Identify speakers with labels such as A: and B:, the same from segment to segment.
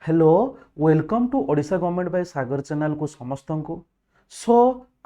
A: Hello welcome to Odisha government by Sagar channel को समस्त को सो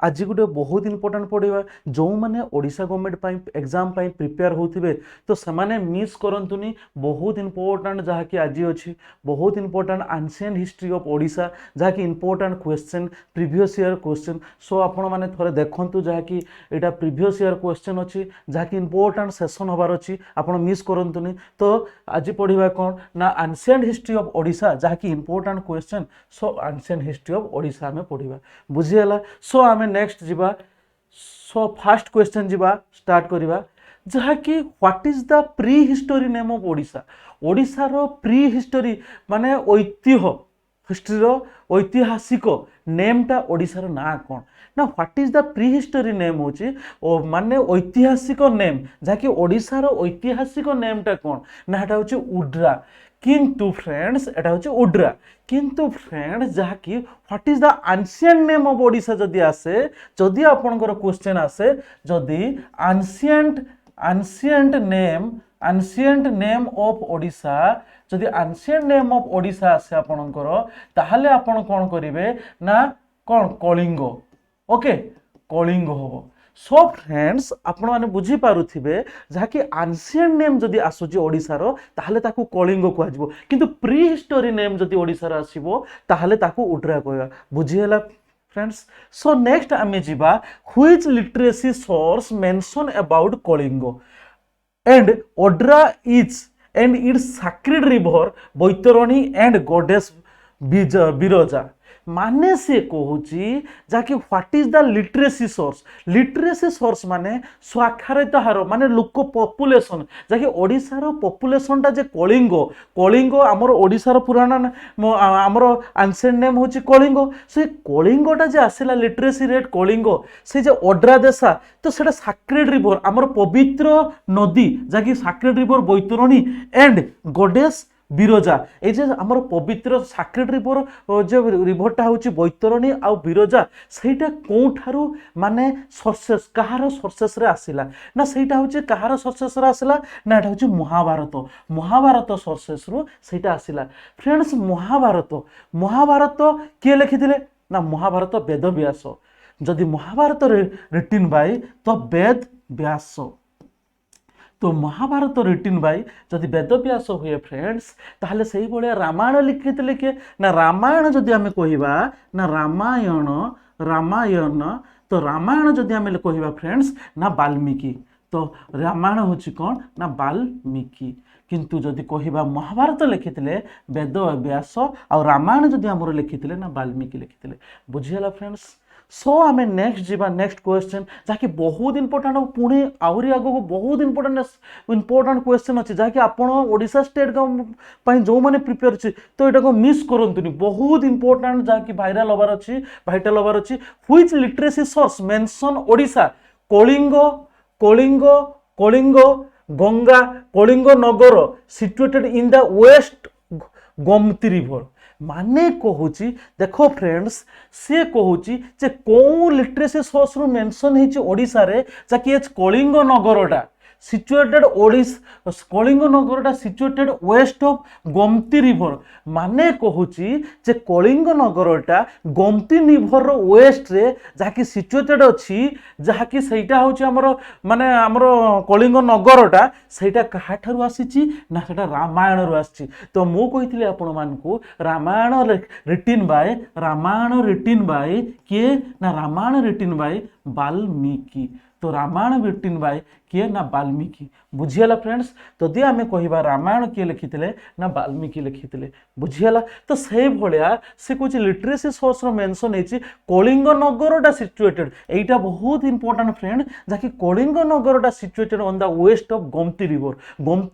A: आज गोटे बहुत इंपोर्टेंट पढ़ा जो मैंने ओडिशा गवर्नमेंट एग्जाम प्रिपेयर होते तो से मिस करतुनि बहुत इंपोर्टेंट जहाँकि आज अच्छी बहुत important ancient history of Odisha जहाँकि important question previous year question so आपण मैंने थोड़े देखु जहाँकि यहाँ प्रीवियस ईयर क्वेश्चन अच्छी जहाँकि इंपोर्टेंट सेशन हबार अच्छी आपण मिस करतुनि तो आज पढ़ा कौन ना एंशिएंट हिस्ट्री ऑफ ओडिशा जहाँकि important question so ancient history of Odisha आम पढ़ा बुझीगला सो आम नेक्स्ट जीवा सो फास्ट क्वेश्चन जीवा स्टार्ट करिवा जहाँकि what is the prehistory name of Odisha ओडिशार प्री हिस्टोरी माने ऐतिह्य हिस्ट्री ऐतिहासिक नेमटा ओडिशार ना कौन ना what is the prehistory name होची माने ऐतिहासिक नेम जहाँकि ओडिशार ऐतिहासिक नेमटा कौन ना एटा होची उड्रा किंतु फ्रेंड्स एटा होची उड्रा किंतु फ्रेंड्स जहाँकि what is the ancient name of Odisha जदि आसे जदि आपनकर क्वेश्चन आसे जदि एंशिएंट नेम ऑफ ओडिशा जदि एंशिएंट नेम ऑफ ओडिशा आसे आपनकर ताहले आपण कोन करिवे ना कोन कलिंग ओके कलिंग होबो सो फ्रेंड्स आपण माने बुझी पारुथिबे जहाँकि एंशिएंट नेम जदि आसुची ओडिशार ताहले ताकू कलिंग कहजिवो किंतु प्री हिस्टोरी नेम जदि ओडिशार आसीबो ताहले ताकू उड्रा कहबा बुझी होला फ्रेंड्स सो नेक्स्ट आमे जिबा which literacy source mention about Kalinga and Odra is and its sacred river Baitarani and goddess Biraja माने से कहूची जाकि what is the literacy source माने स्वाक्षरता हार माने लोक पॉपुलेशन जाकि ओडिशार पॉपुलेशन टा जे कलिंग आमर ओडिशार पुराना आमर एंशिएंट नेम होची कलिंग से कलिंगटा जे आसिला लिटरेसी रेट कलिंग से जे ओड्रा देशा तो सेटा सैक्रेड रिवर आमर पवित्र नदी जाकि sacred river Baitarani and goddess Biraja ये जे आमर पवित्र सैक्रेड रिवर जो रिवरटा होची बैतरणी आ बिरजा सेटा कोठारु माने सोर्सेस कहार सोर्सेस रे आसिला ना सेटा होची कहार सोर्सेस रे आसिला ना एटा होची महाभारत सोर्सेस रु सेटा आसिला फ्रेंड्स महाभारत के लिखिथिले ना महाभारत वेद व्यास जदि महाभारत रिटिन बाय तो वेद व्यास तो महाभारत रिटिन बाय जदि वेदव्यास हुए फ्रेंड्स ताहले सही भाया रामायण लिखिते किए ना रामायण जदि आम कहवा ना रामायण तो रामायण जदि आम कहवा फ्रेंड्स ना वाल्मीकि तो रामायण होची कौन ना वाल्मीकि किंतु जदि कहवा महाभारत लिखिते वेद व्यास और रामायण जदि आमर लिखिते ना वाल्मीकि लिखिते बुझीगला फ्रेंड्स सो आम नेक्स्ट जीवा नेक्स्ट क्वेश्चन जहाँकि बहुत इंपोर्टेंट पुणी आहरी आग को बहुत इंपोर्टेंट क्वेश्चन अच्छे जहाँकि आपड़ ओडिशा स्टेट जो मैंने प्रिपेयर अच्छे तो यहाँ को मिस करतुनि बहुत इंपोर्टेंट जहाँकि भाइराल हबार अच्छी भाइटाल हबार अच्छी which literacy source mention Odisha Kalinga Ganga Kalinga Nagar situated in the west Gomti river माने कहूची देखो फ्रेंड्स से कहूची जे कौ लिटरेसी सोर्स रु मेंशन होची ओडिशा रे जाकि कलिंग नगरटा सिचुएटेड कलिंग नगरटा situated west of Gomati river माने कहूची जे कलिंग नगरटा गोमती रिवर वेस्ट रे जाकि सिचुएटेड अच्छी जहाँकि सेटा होची हमर माने हमर कलिंग नगरटा सेटा काहाठारु आसीची ना सेटा रामायण रु आसी तो मु कहितले आपण मानकू रामायण रिटिन बाय किए ना रामायण रिटिन बाय वाल्मीकि तो रामायण रिटिन बाय किए ना वाल्मीकि बुझीगला फ्रेंड्स तो दी आमे कहवा रामायण किए लिखिते ना वाल्मीकि लिखिते बुझीगला तो से भाया से कुछ लिटरेसी सोर्स मेंशन होती कलिंग नगरटा सिचुएटेड एटा बहुत इंपोर्टेंट फ्रेंड जहाँकि कलिंग नगरटा situated on the west of Gomati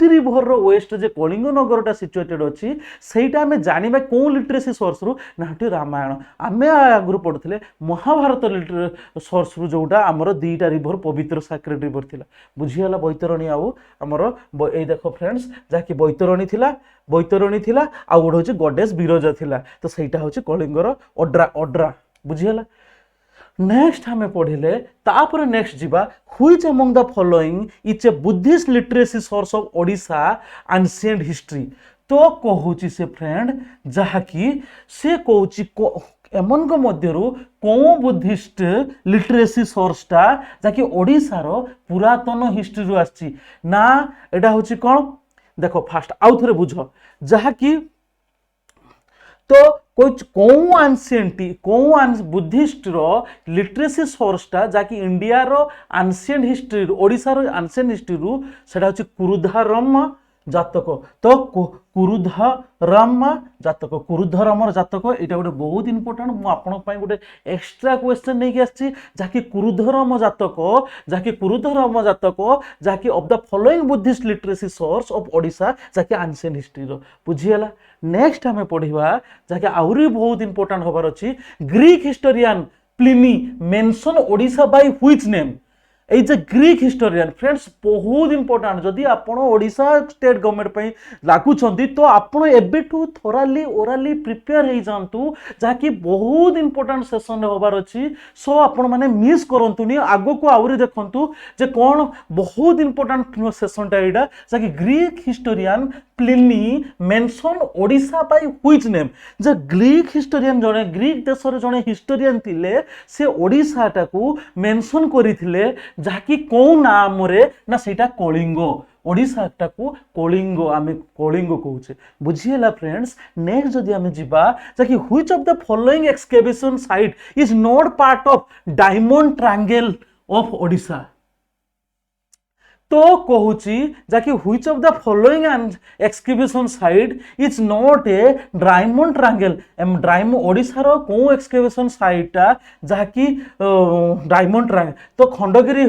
A: river रो वेस्ट जे कलिंग नगरटा सिचुएटेड अच्छी सेटा आमे जानिबा को लिटरेसी सोर्स रु ना रामायण आमे आगु पढ़ुଥିଲେ महाभारत सोर्स रु जोटा आमर दीटा रिवर पवित्र सैक्रेड रिवर थिला बुझीगला बैतरणी आमर ये देख फ्रेंड्स जहाँकि बैतरणी थिला आ गोटे हूँ गॉडेस बिरजा थिला तो सहीटा हूँ कलिंगर ओड्रा बुझीगला नेक्स्ट आम पढ़िले तापर नेक्स्ट जीवा which among the following is a Buddhist literacy source of Odisha ancient history तो कहूची से फ्रेंड जहाँकि से कहूची एमन मध्यरु कौ बुद्धिस्ट लिटरेसी सोर्सटा जहाँकि ओडिशार पुरातन हिस्ट्री रु आछि ना एटा होची कौन देखो फास्ट आउ थे बुझ जहाँकि तो कौ आंसिएंट बुद्धिस्ट रो लिटरेसी सोर्सटा जहाँकि इंडिया रो आंसिएंट हिस्ट्री ओडिशा रो आंसिएंट हिस्ट्री रु सेटा होची कुरुधारम जातक तो कुरुधराम जातक कुरुधराम जातक यहाँ गोटे बहुत इंपोर्टेंट मुझे आपण गोटे एक्स्ट्रा क्वेश्चन नहीं आसी जहाँकि कुरुधराम जातक जहाँकि of the following Buddhist literacy source of Odisha जहाँकि आंसिएंट हिस्ट्री बुझीगला। नेक्स्ट आम पढ़ा जहाँकि आहरी बहुत इंपोर्टेंट हबार अच्छी Greek historian Pliny mention Odisha by which name as a Greek historian friends बहुत इंपोर्टेंट जदि आपण ओडिशा स्टेट गवर्नमेंट लागुंट तो आपण एबेठू थोराली ओराली प्रिपेयर हो जातु जहाँकि बहुत इंपोर्टेंट सेशन होबार अच्छी सो आपण मैंने मिस करतुनि आगो को आउरी देखंतु जे कौन बहुत इंपोर्टेंट सेशनटा यहाँ जहाँकि Greek historian Pliny mention Odisha by which name J Greek historian जड़े ग्रीक देशर जड़े हिस्टोरियन थिले से ओडिशाटा को मेंशन करथिले जहाँकि कौ नाम रे ना सेटा कलिंग ओडिशाटा को कलिंग आम कलिंग कहूचे बुझीगला फ्रेंड्स। नेक्स्ट जदि आम जीवा जहाँकि which of the following excavation site is not part of diamond triangle of Odisha तो कहूची जहाँकि which of the following excavation site is not a diamond triangle diamond ओडिशार कौ एक्सकेवेशन साइटा जहाँकि डायमंड ट्रायंगल तो खंडगिरी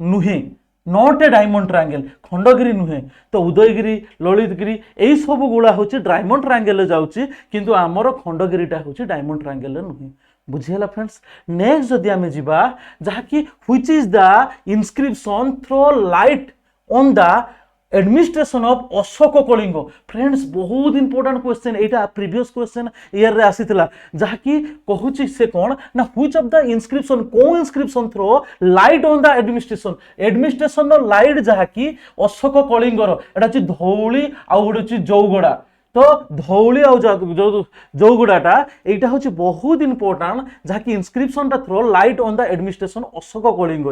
A: नुहे not a diamond triangle Khandagiri नुहे तो उदयगिरी ललितगिरी यही सब गुड़ा हूँ डायमंड ट्रायंगल जाऊँगी किंतु आमर खंडगिरीटा हूँ डायमंड ट्रायंगल नुहे बुझीगला फ्रेंड्स। नेक्स्ट जदि आम जीवा जहाँकि which is the inscription throw light on the administration of Ashoka Kalinga friends बहुत इंपोर्टेंट क्वेश्चन यहाँ प्रीवियस क्वेश्चन ईयर रे आसीथिला जहाँकि कहूची से कौन ना व्हिच ऑफ द इनस्क्रिप्शन कौ inscription throw light on the administration light जहाँकि अशोक कलिंगर एटा अछि धौली आ गोटे अछि जौगड़ा तो धौली जौगुड़ाटा यहाँ हूँ बहुत इंपोर्टेंट जहाँकि inscription throw light on the administration Ashoka Kalinga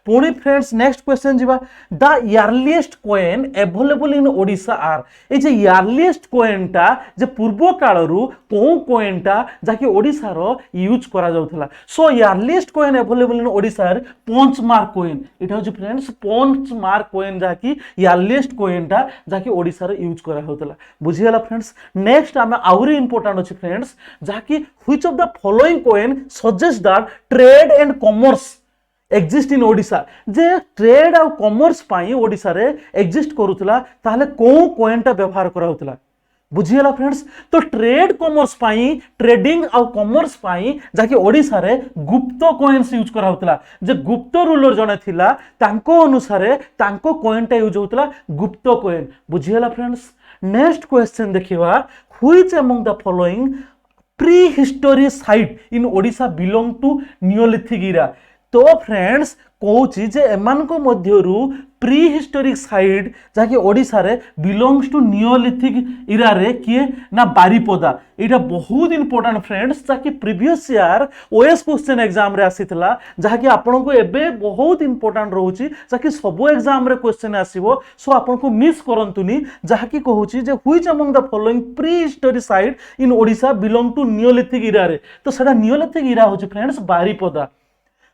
A: पुणी फ्रेंड्स नेक्स्ट क्वेश्चन जीवा the earliest coin available in Odisha are ये यार्लीएस्ट कॉइनटा जे पूर्व कालरू कौ कॉइनटा जहाँकि ओडिशार यूज करा जाउथला so earliest coin available in Odisha punch mark coin यहाँ हूँ फ्रेंड्स पंच मार्क कॉइन जहाँकि यार्लीएस्ट कॉइनटा जहाँकि ओडिशार यूज करा होतला बुझीगला फ्रेंड्स। नेक्स्ट आम आउरी इंपोर्टेंट अच्छी फ्रेंड्स जहाँकि which of the following coin suggest that trade and commerce exist in Odisha J trade और कॉमर्स पाई ओडिशा रे एक्जिस्ट करूतला ताहले को कॉइनटा व्यवहार करा होतला बुझीगला फ्रेंड्स। तो ट्रेड कॉमर्स पाई ट्रेडिंग और कॉमर्स पाई जहाँकि ओडिशा रे गुप्त कॉइन्स यूज करा होतला जे गुप्त रूलर जने थिला तांको अनुसारे तांको कॉइनटा यूज होतला गुप्त कॉइन बुझीगला फ्रेंड्स। नेक्स्ट क्वेश्चन देखिवा which among the following pre history site in Odisha belong to neolithic era तो फ्रेंड्स कहूँ जे एमान को मध्यरु प्री हिस्टोरिक साइट जहाँकि ओडिशा रे बिलोंग्स टू नियोलिथिक इरा रे किए ना बारिपदा यहाँ बहुत इंपोर्टेंट फ्रेंड्स जहाँकि previous year OS question exam रे आसीथिला जहाँकि आपन को एबे बहुत इंपोर्टेंट रहउची जहाँकि सब एग्जाम रे क्वेश्चन आसीबो सो आपन को मिस करंतुनी जहाँकि कहूची जे which among the following pre history site in Odisha belong to neolithic era रे तो सेटा नियोलिथिक इरा होची फ्रेंड्स बारिपदा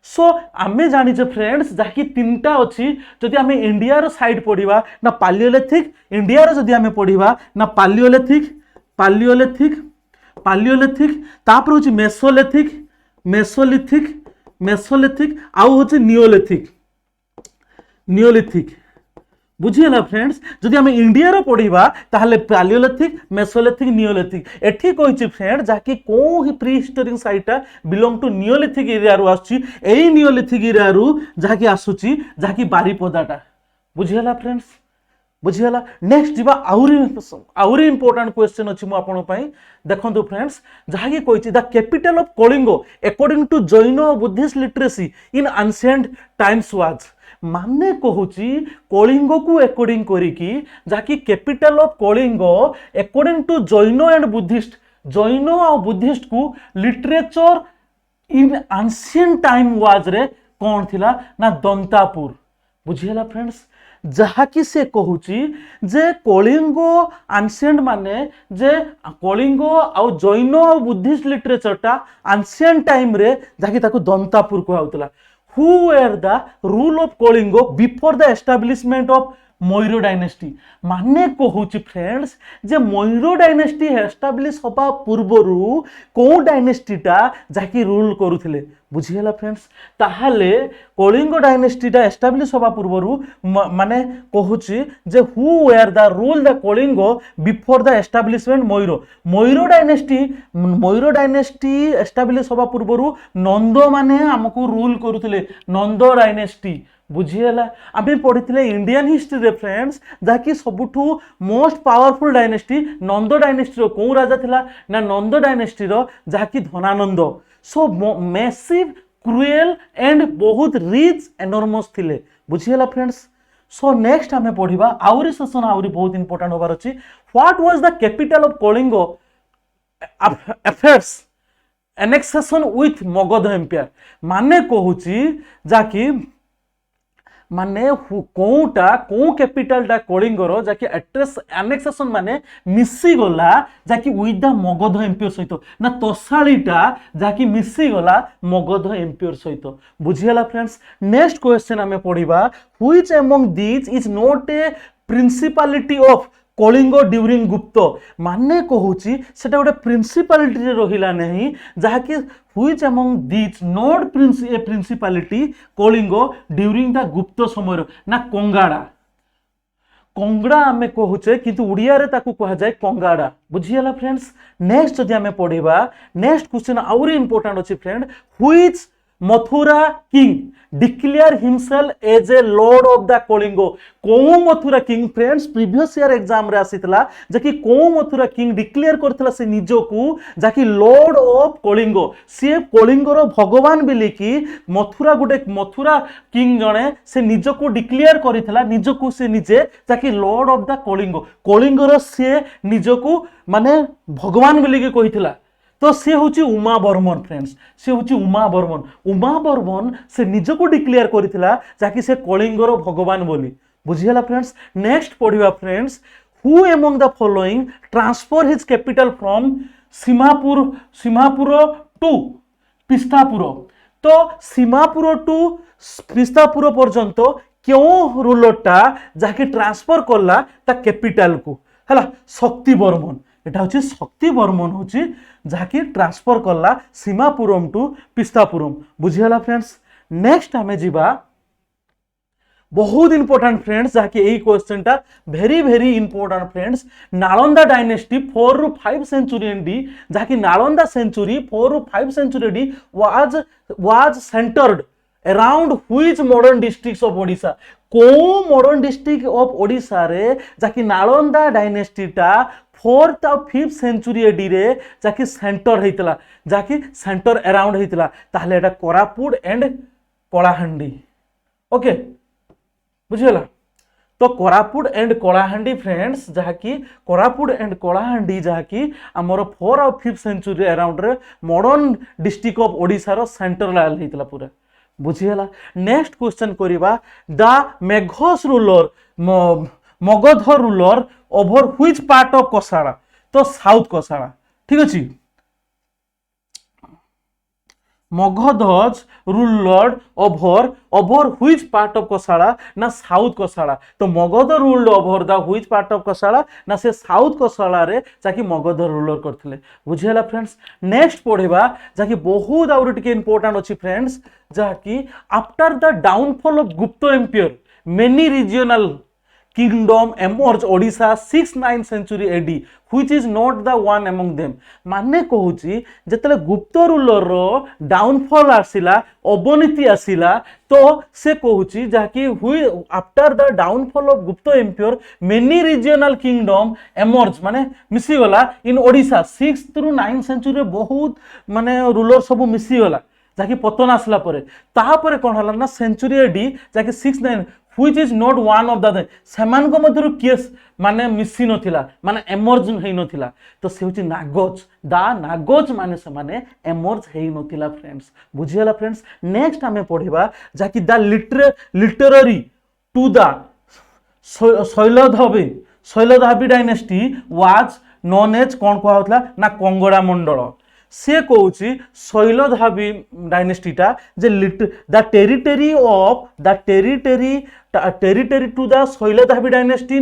A: सो आमे जानिचे फ्रेंड्स जहाँकि तीनटा अच्छी जदि आमे इंडिया रो साइड पढ़िबा ना पालियोलिथिक इंडिया रो जदि आमे पढ़िबा ना पालियोलिथिक पालियोलिथिक पालियोलिथिक तापर होची मेसोलिथिक मेसोलिथिक मेसोलिथिक आउ होची नियोलिथिक नियोलिथिक बुझीगला फ्रेंड्स जदि आमे इंडिया रो पढ़िबा ताहले पालियोलिथिक मेसोलिथिक नियोलिथिक एठी कहिछि फ्रेंड जाकि को ही प्री हिस्टोरिक साइटा बिलोंग टू नियोलिथिक एरिया रो आछि एई नियोलिथिक एरिया रो जाकि आसुछि जाकि बारिपदाटा बुझीगला फ्रेंड्स बुझीगला। नेक्स्ट जीवा आउरी इंपोर्टेंट क्वेश्चन अछि मु आपन पई देखंतु फ्रेंड्स जाकि कहिछि the capital of Kalinga according to Jain Buddhist literacy in ancient times was माने कहूची कलिंग को अकॉर्डिंग करिकी जाकी capital of Kalinga according to Jain and Buddhist Jain और बुद्धिस्ट को literature in ancient time was रे कौन थिला ना दंतापुर बुझिला फ्रेंड्स जहाँकि से कहूची जे कलिंग एंशिएंट माने जे कलिंग आउ जैन और बुद्धिस्ट लिटरेचरटा एंशिएंट टाइम रे जहाँकि ताको दंतापुर कहउतला who were the rule of Kalinga before the establishment of Mayur dynasty माने कहूची फ्रेंड्स जे मयूर डायनेस्टी एस्टाब्लिश होबा पूर्वरु को डायनेस्टीटा जाकी रूल करूथिले बुझिला फ्रेंड्स ताहाले कलिंग डायनेस्टीटा एस्टाब्लिश होबा पूर्वरु माने कहूची जे who were the rule the Kalinga before the establishment Mayur dynasty establish होबा पूर्वरु नंद माने हमको रूल करूथिले नंद डायनेस्टी बुझीगला आम पढ़ी इंडियन हिस्ट्री रे फ्रेंड्स जहाँकि सबुठू मोस्ट पावरफुल डायनेस्टी नंद डायनेस्टी कौ राजा थिला ना नंद डायनेस्टी जहाँकि धनानंद सो मैसिव क्रुएल एंड बहुत रिच एनॉर्मस थिले बुझीगला फ्रेंड्स सो नेक्स्ट आम पढ़ा आउरी सेशन आउरी बहुत इंपोर्टेंट होबार अछि what was the capital of Kalinga after its annexation with Magadha empire माने कहूची जाकि माने कोटा को कैपिटलटा कलिंगर जाकि एड्रेस एनेक्सेशन माने मिसी गला जाकि विथ द मगध एम्पायर सहित ना तोसालीटा जाकि मिसी गला मगध एम्पायर सहित बुझिगला फ्रेंड्स नेक्स्ट क्वेश्चन आमे पढिबा which among these is not a principality of Kalinga during Gupta माने कहूची सेटा गोटे प्रिंसिपालिटी रे रहिला नहीं जहाँकि which among these not a principality Kalinga during the Gupta समय ना कंगाड़ा कंगड़ा आमे कहूचे किंतु उड़िया रे ताकू कहा जाए कंगाड़ा बुझियला फ्रेंड्स नेक्स्ट जदि आमे पढिबा नेक्स्ट क्वेश्चन आउरी इंपोर्टेंट अछि friend which Mathura king declare himself as a lord of the Kalinga को Mathura king friends previous year exam रे आसीतला जकि को मथुरा किंग डिक्लेयर करथला से निजो को जकि लॉर्ड ऑफ कलिंग से कलिंगर भगवान बिली कि मथुरा किंग जणे से निजो को डिक्लेयर करथला निजो को से निजे जकि लॉर्ड ऑफ द कलिंग कलिंगर से निजो को माने भगवान बिली कि कहितला तो से होची उमा बर्मन फ्रेंड्स से होची उमा बर्मन से निज को डिक्लेयर करथिला जाकि से कलिंगर भगवान बोली बुझियला फ्रेंड्स नेक्स्ट पढिबा friends who among the following transfer his capital from Simapur to Pistapur तो सीमापुर टू पिस्तापुर पर्यंत क्यों रूलरटा जाकि ट्रांसफर करला ता कैपिटल को हला शक्ति बर्मन एटा होची शक्ति बर्मन होची जहाँकि ट्रांसफर करला सीमापुरम टू पिस्तापुरम बुझिगला फ्रेंड्स नेक्स्ट आमे जीवा बहुत इंपोर्टेंट फ्रेंड्स जहाँकि यही क्वेश्चन टा very very important friends Nalanda dynasty 4 ରୁ 5 सेंचुरी एडी जहाँकि नालंदा सेंचुरी 4 ରୁ 5 century AD was centered around which modern districts of Odisha को मॉडर्न डिस्ट्रिक्ट ऑफ ओडिशा रे जहाँकि नालंदा डायनेस्टीटा 4th और 5th सेंचुरी एडी रे जाकि सेंटर हेतला जाकि सेंटर अराउंड हेतला ताहले एटा कोरापुट एंड कलाहांडी ओके बुझियला तो कोरापुट एंड कलाहांडी फ्रेंड्स जाकि कोरापुट एंड कलाहांडी जाकि हमर 4 और 5th सेंचुरी अराउंड रे मॉडर्न डिस्ट्रिक्ट ऑफ ओडिशा रो सेंटर लाल हेतला पूरा बुझियला नेक्स्ट क्वेश्चन करिबा the Meghas ruler Magadha ruler over which part of Kosala तो साउथ कोसाड़ा ठीक अछि मगधज ruler over which part of Kosala ना साउथ कोसाड़ा तो Magadha ruled over the which part of Kosala ना से साउथ कोसाड़ा रे जाकि मगध रूलर करथिले बुझियला फ्रेंड्स नेक्स्ट पढिबा जाकि बहुत आउर टिके इंपोर्टेंट अछि फ्रेंड्स जाकि after the downfall of Gupta empire many regional kingdom emerged Odisha 6th-9th century AD which is not the one among them माने कहूची जतले गुप्त रूलर रो डाउनफॉल आसिला अवनीति आसिला तो से कहूची जाकि after the downfall of Gupta empire many regional kingdom emerge माने मिसी गला इन Odisha 6th through 9th century बहुत माने रूलर सब मिसी गला जाकि पतन आसला परे तापरे कोन हला ना सेंचुरी एडी जाकि 69 which is not one of the सेमान को मधुर केस माने मिसी नथिला माने एमर्ज हेई नथिला तो से होची नागोच दा नागोच माने से माने एमर्ज हेई नथिला फ्रेंड्स बुझियला फ्रेंड्स नेक्स्ट हमें पढिबा जाकि the literary to the Shailodbhava dynasty was known as कौन कहा होता ना कंगड़ा मंडल से कहूँ शैलधाबी डायनेस्टीटा जे the territory to the Shailodbhava dynasty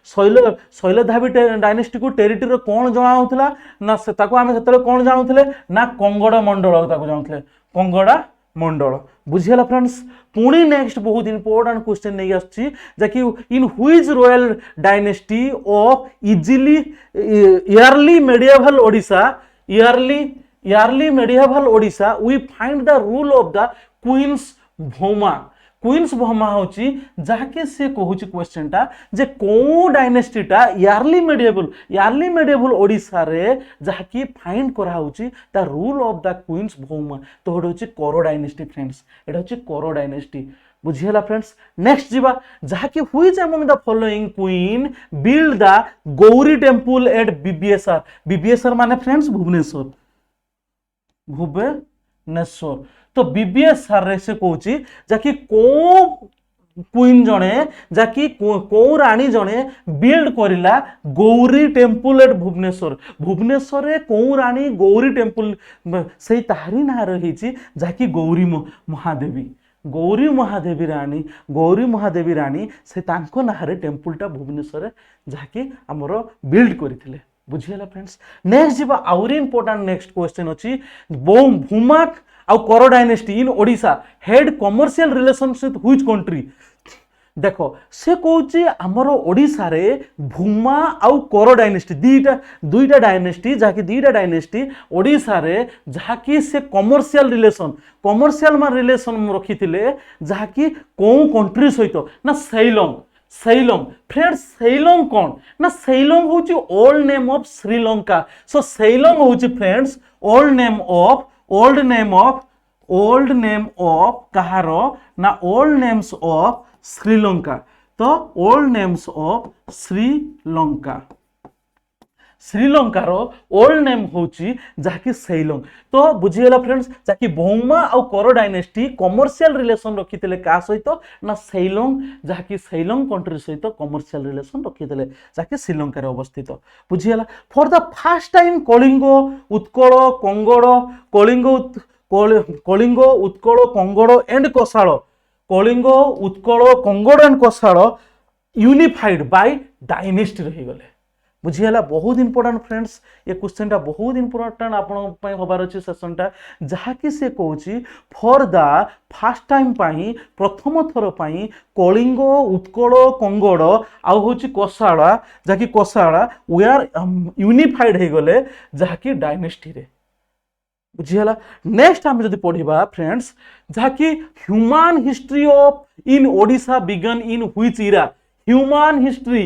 A: Shailodbhava dynasty को टेरिटरी कौन जना होता ना से आम से कौन जानूले ना कंगड़ा मंडल जानूले कंगड़ा मंडल बुझीगला फ्रेंड्स पुणी नेक्स्ट बहुत इंपोर्टेंट क्वेश्चन नहीं आछि जाकि in which royal dynasty of easily early medieval Odisha early medieval Odisha we find the rule of the queens Bhauma होची जाके से कहूची क्वेश्चन टा जे को डायनेस्टी टा इयरली मेडिएवल ओडिशा रे जाकी फाइंड करा होची the rule of the queens Bhauma तो एटा होची कोरो डायनेस्टी फ्रेंड्स एटा होची कोरो डायनेस्टी बुझियला फ्रेंड्स नेक्स्ट जीवा जाकी which among the following queen build the Gauri temple at BBSR माने फ्रेंड्स भुवनेश्वर तो बीबीएसआर रे से कहूची जाकि को क्वीन जणे जाकि को रानी जणे बिल्ड करिला गौरी टेंपल एट भुवनेश्वर रे को रानी गौरी टेंपल से तारी ना रहीची जाकि गौरी महादेवी रानी से तांको नारे टेंपलटा भुवनेश्वर जाकि हमरो बिल्ड करथिले बुझियला फ्रेंड्स नेक्स्ट जीवा आउरी इंपोर्टेंट नेक्स्ट क्वेश्चन अछि भूमाक आउ कोरो dynasty in Odisha head commercial relationship which country देखो से कहूँ आमर ओडिशा रे भूमा आउ कोरो डायनेस्टी दुईटा डायनेस्टी जहाँकि दुईटा डायनेस्टी ओडिशा रे जहाँकि से कमर्शियल रिलेशन रखी जहाँकि कौ कंट्री सहित ना सैलंग फ्रेंड्स सैलंग कौन ना सैलंग होची ओल्ड नेम ऑफ श्रीलंका सो सैलंग होची फ्रेंड्स ओल्ड नेम ऑफ कहारो ना ओल्ड नेम्स ऑफ श्रीलंका तो ओल्ड नेम्स ऑफ श्रीलंकार ओल्ड नेम होची जाकि सैलंग तो बुझीगला फ्रेंड्स जाकि भौमा आउ कोरो डायनेस्टी कमर्शियल रिलेशन रखिते का सहित ना सैलंग जाकि सैलंग कंट्री सहित कमर्शियल रिलेशन रखिते जाकि श्रीलंका रे अवस्थित बुझीगला for the first time Kalinga Utkal Kongoda and Kosala Kalinga Utkal Kongoda and Kosala unified by dynasty रही गले बुझीगला बहुत इंपोर्टेंट फ्रेंड्स ये क्वेश्चन टा बहुत इंपोर्टेंट आपण होबार अच्छे सेशन टा जहाँकि से कहूँ फॉर द फर्स्ट टाइम प्रथम थर कलिंग उत्कल कंगड़ आउ हूँ कोसाला जहाँकि कोसाला वी आर यूनिफाइड हो गले जहाँकि डायनेस्टी रे बुझीगला नेक्स्ट आम जब पढ़ा फ्रेंड्स जहाँकि human history of in Odisha began in which era human history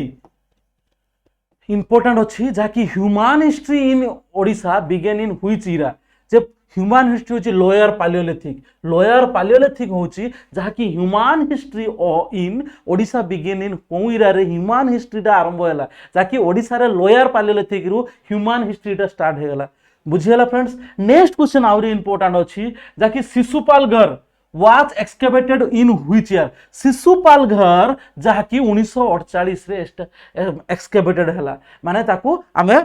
A: important अच्छी जहाँकि human history in Odisha began in which era जे ह्यूमन हिस्ट्री होची लोअर पालियोलिथिक होची जहाँकि human history in Odisha began in कौ इरा रे ह्यूमन हिस्ट्रीटा आरंभ होला जहाँकि ओडिशा रे लोअर पालियोलिथिक रु ह्यूमन हिस्ट्रीटा स्टार्ट होगला बुझीगला फ्रेंड्स नेक्स्ट क्वेश्चन आउरी इंपोर्टेंट अच्छी जहाँकि शिशुपाल घर was excavated in which year Shishupal घर जहाँकि 1948 रे excavated हैला माने ताकू आमे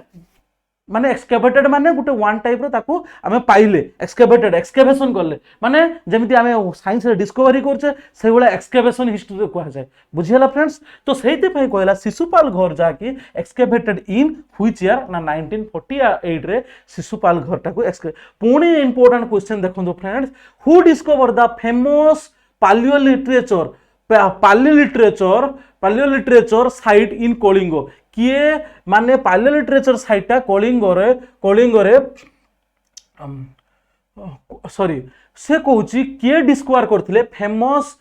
A: माने एक्सकेवेटेड माने गोटे वन टाइप रो ताकू आमे पाइले एक्सकेवेशन करले माने जेमिति आमे साइंस रे डिस्कवरी करछे से वाला एक्सकेवेशन हिस्ट्री रे कहै जाय बुझियला फ्रेंड्स तो सेहिते पई कहला शिशुपाल घर जाकी एक्सकेवेटेड इन व्हिच ईयर ना 1948 रे शिशुपाल घर ताकू पुणी इंपोर्टेंट क्वेश्चन देखंदो friends who discover the famous palaeo site in Kalinga किए माने पालियो लिटरेचर साइटा कलिंग रे सॉरी से कहूची किए डिस्कवर करथिले famous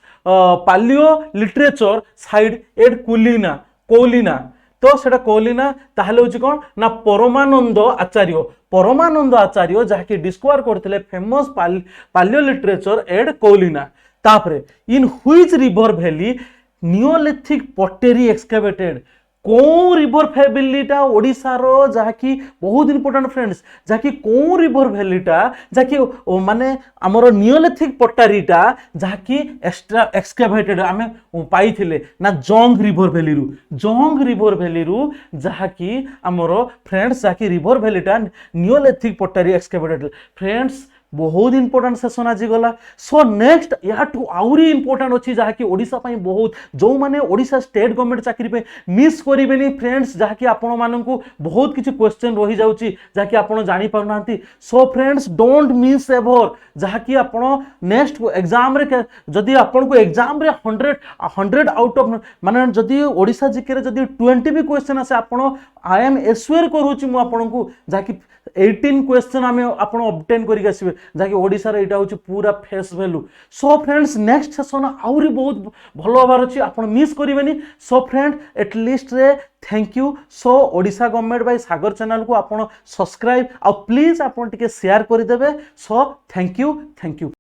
A: palaeo literature site eight कोलिना तो सेटा कहली ना ताहले होची कोन ना परमानंद आचार्य। परमानंद आचार्य जहाँकि डिस्कवर करथिले फेमस पालियो लिटरेचर एड कोलिना। तापरे in which river valley neolithic pottery excavated. कौ रिवर वैलीटा ओडिशा रो जहाँकि बहुत इंपोर्टेंट फ्रेंड्स जहाँकि कौ रिवर वैलीटा जहाँकि माने हमर नियोलिथिक पटारीटा जहाँकि एक्स्ट्रा एक्सकेवेटेड आमे पाइथिले ना जोंग रिवर वैली रु। जोंग रिवर वैली रु जहाँकि हमर फ्रेंड्स जहाँकि रिवर वैलीटा नियोलिथिक पटारी एक्सकेवेटेड। फ्रेंड्स बहुत इंपोर्टेंट सेशन आज गला। सो नेक्स्ट या आउरी इंपोर्टेंट अच्छी जहाँकि ओडिशा पई बहुत जो माने ओडिशा स्टेट गवर्नमेंट चाकरी पे मिस करिवेनी फ्रेंड्स जहाँकि आपण माननकु बहुत किछि क्वेश्चन रही जाउची जहाँकि आपण जानि पारु नांती। So friends don't miss ever जहाँकि आपण नेक्स्ट एग्जाम रे जदि आपण को एग्जाम रे 100 आउट ऑफ माने जदि ओडिशा जीके रे जदि 20 भी क्वेश्चन आसे आपण आई एम एश्योर करूची मु आपण को जहाँकि 18 क्वेश्चन आमे आपण ऑब्टेन करिक आसीबे जहाँकि ओडिशा रे एटा होची पूरा face value. So friends next session आउरी बहुत भलो हबार अछि आपण मिस करिवेनी। सो फ्रेंड एटलिस्ट रे thank you. So Odisha government by Sagar channel को आपण सब्सक्राइब आ प्लीज आपण टिके शेयर करि देबे। So thank you.